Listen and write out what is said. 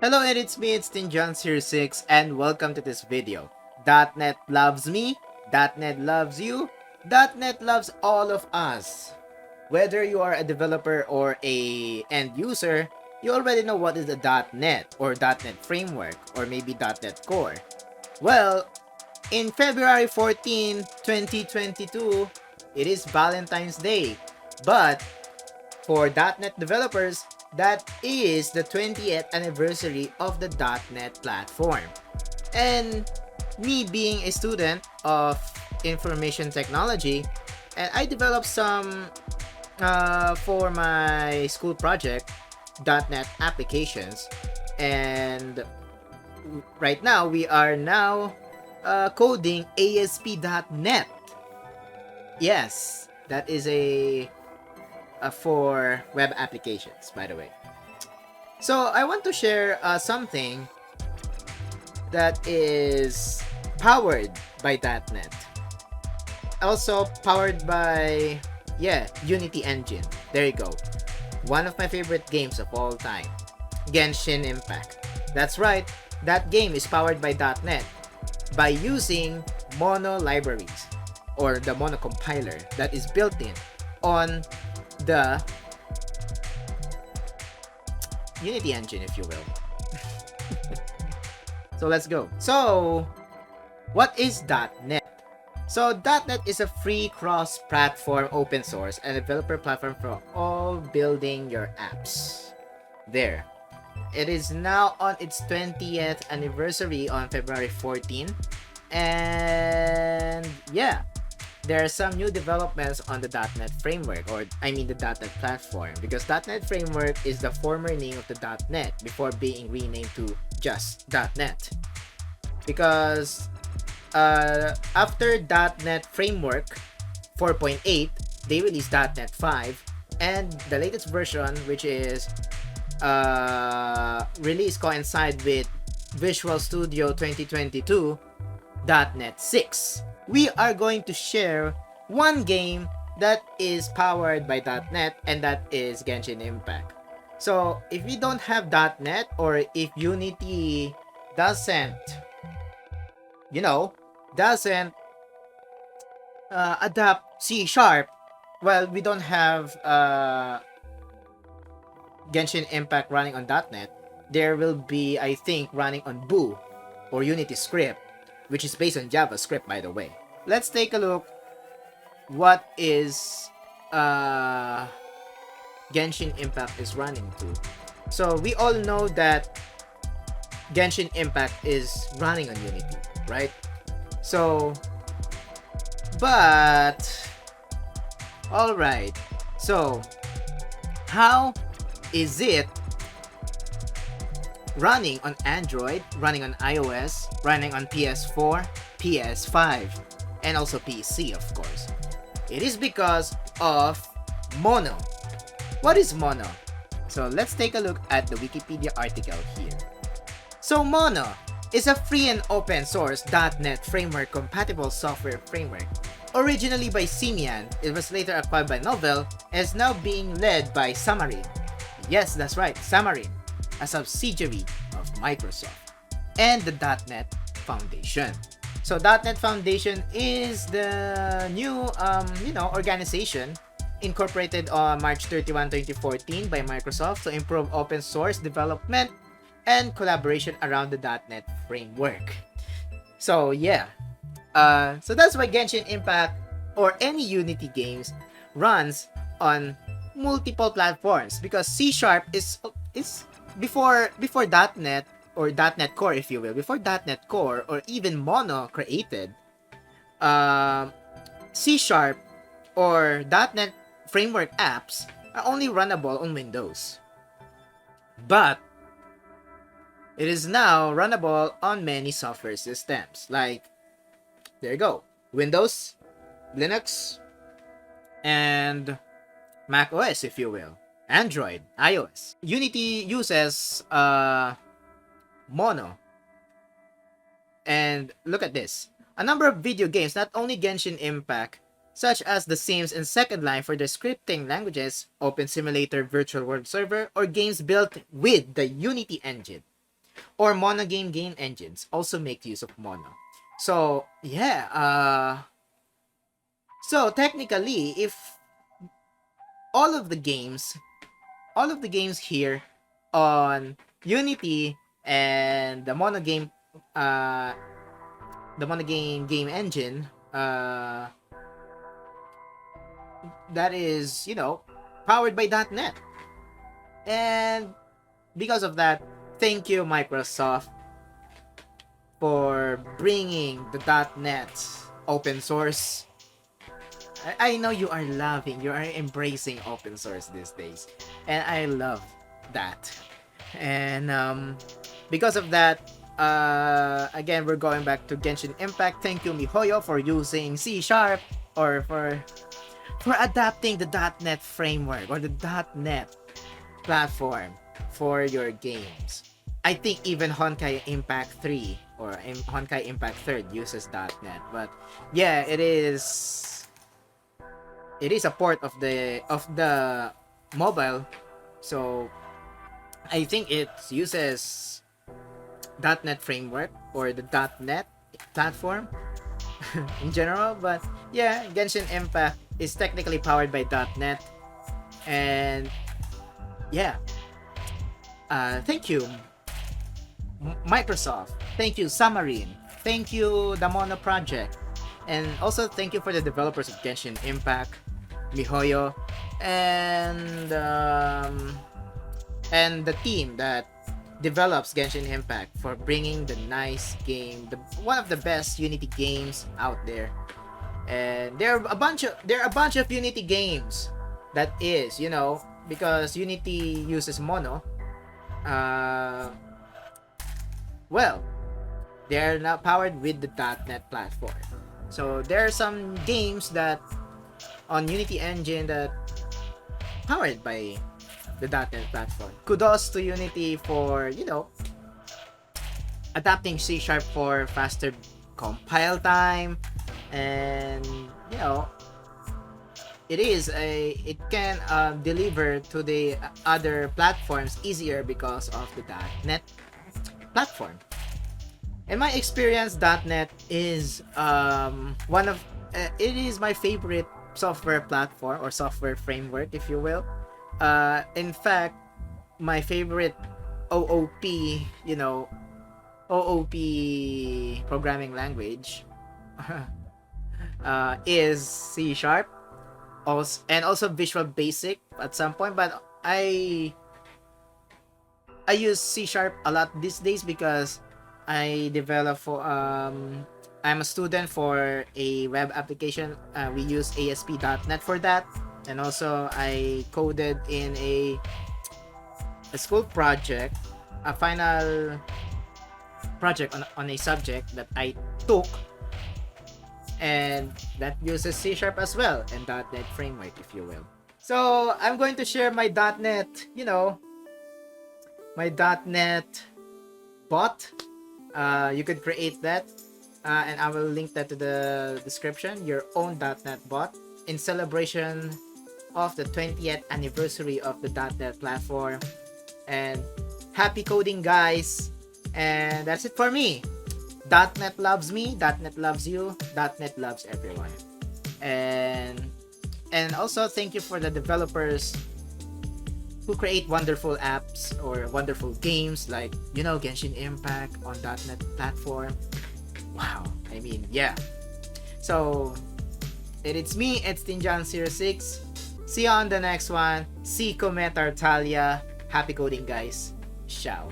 Hello, it's me, it's Tinjan06, and welcome to this video. .NET loves me, .NET loves you, .NET loves all of us. Whether you are a developer or a end user, you already know what is a .NET or .NET framework or maybe .NET Core. Well, in February 14, 2022, it is Valentine's Day, but for .NET developers, that is the 20th anniversary of the .NET platform. And me being a student of information technology, and I developed some for my school project .NET applications, and right now we are now coding ASP.NET. Yes, that is a for web applications, by the way. So I want to share something that is powered by .NET. Also powered by, Unity Engine. There you go. One of my favorite games of all time. Genshin Impact. That's right, that game is powered by .NET by using Mono libraries or the Mono compiler that is built in on the Unity engine, if you will. So let's go. So, what is .NET? So, .NET is a free cross-platform open source and developer platform for all building your apps. There. It is now on its 20th anniversary on February 14. And yeah, there are some new developments on the .NET framework, or I mean the .NET platform, because .NET framework is the former name of the .NET before being renamed to just .NET. Because after .NET framework 4.8, they released .NET 5, and the latest version, which is release coincide with Visual Studio 2022, .NET 6. We are going to share one game that is powered by .NET, and that is Genshin Impact. So if you don't have .NET, or if Unity doesn't adapt C#, well, we don't have Genshin Impact running on .NET. There will be, I think, running on Boo or Unity script, which is based on JavaScript, by the way. Let's take a look what is Genshin Impact is running to. So we all know that Genshin Impact is running on Unity, right? So, but alright, so how is it running on Android, running on iOS, running on PS4, PS5, and also PC, of course? It is because of Mono. What is Mono? So let's take a look at the Wikipedia article here. So Mono is a free and open source .NET framework compatible software framework. Originally by Simian, it was later acquired by Novell and is now being led by Xamarin. Yes, that's right, Xamarin, a subsidiary of Microsoft, and the .NET Foundation. So .NET Foundation is the new organization incorporated on March 31, 2014 by Microsoft to improve open source development and collaboration around the .NET framework. So yeah, so that's why Genshin Impact or any Unity games runs on multiple platforms, because C# is before .NET or .NET Core, if you will, before .NET Core or even Mono created, C# or .NET framework apps are only runnable on Windows. But it is now runnable on many software systems, like, there you go, Windows, Linux, and Mac OS, if you will, Android, iOS. Unity uses Mono. And look at this. A number of video games, not only Genshin Impact, such as The Sims and Second Life for their scripting languages, Open Simulator Virtual World Server, or games built with the Unity engine. or monogame game engines also make use of mono. So yeah, so technically, if all of the games, all of the games here on Unity and uh, the monogame game engine, that is, powered by .NET. And because of that, thank you, Microsoft, for bringing the .NET open source. I know you are loving, you are embracing open source these days, and I love that. And because of that, again, we're going back to Genshin Impact. Thank you, MiHoYo, for using C# or for adapting the .NET framework or the .NET platform for your games. I think even Honkai Impact 3 or Honkai Impact 3 uses .NET, but yeah, it is a port of the mobile, so I think it uses .NET framework or the .NET platform in general. But yeah, Genshin Impact is technically powered by .NET, and yeah, thank you, Microsoft. Thank you, Submarine. Thank you, the Mono Project. And also thank you for the developers of Genshin Impact, MiHoYo, and the team that develops Genshin Impact for bringing the nice game, one of the best Unity games out there. And there are a bunch of Unity games that is, because Unity uses Mono. Well, they're now powered with the .NET platform. So there are some games that on Unity engine that powered by the .NET platform. Kudos to Unity for, adapting C# for faster compile time, and it can deliver to the other platforms easier because of the .NET platform. In my experience, .NET is it is my favorite software platform or software framework, if you will. In fact, my favorite OOP, OOP programming language is C#, and also Visual Basic at some point, but I use C# a lot these days because I develop for I'm a student for a web application. We use ASP.NET for that, and also I coded in a school project, a final project on a subject that I took, and that uses C# as well, and .NET framework, if you will. So I'm going to share my .NET, my .NET bot. You could create that, and I will link that to the description. Your own .NET bot in celebration of the 20th anniversary of the .NET platform. And happy coding, guys! And that's it for me. .NET loves me, .NET loves you, .NET loves everyone. And also thank you for the developers who create wonderful apps or wonderful games like, Genshin Impact on .NET platform. Wow, I mean, yeah. So, it's me, it's Tinjan06. See you on the next one. See Comet Artalia. Happy coding, guys. Ciao.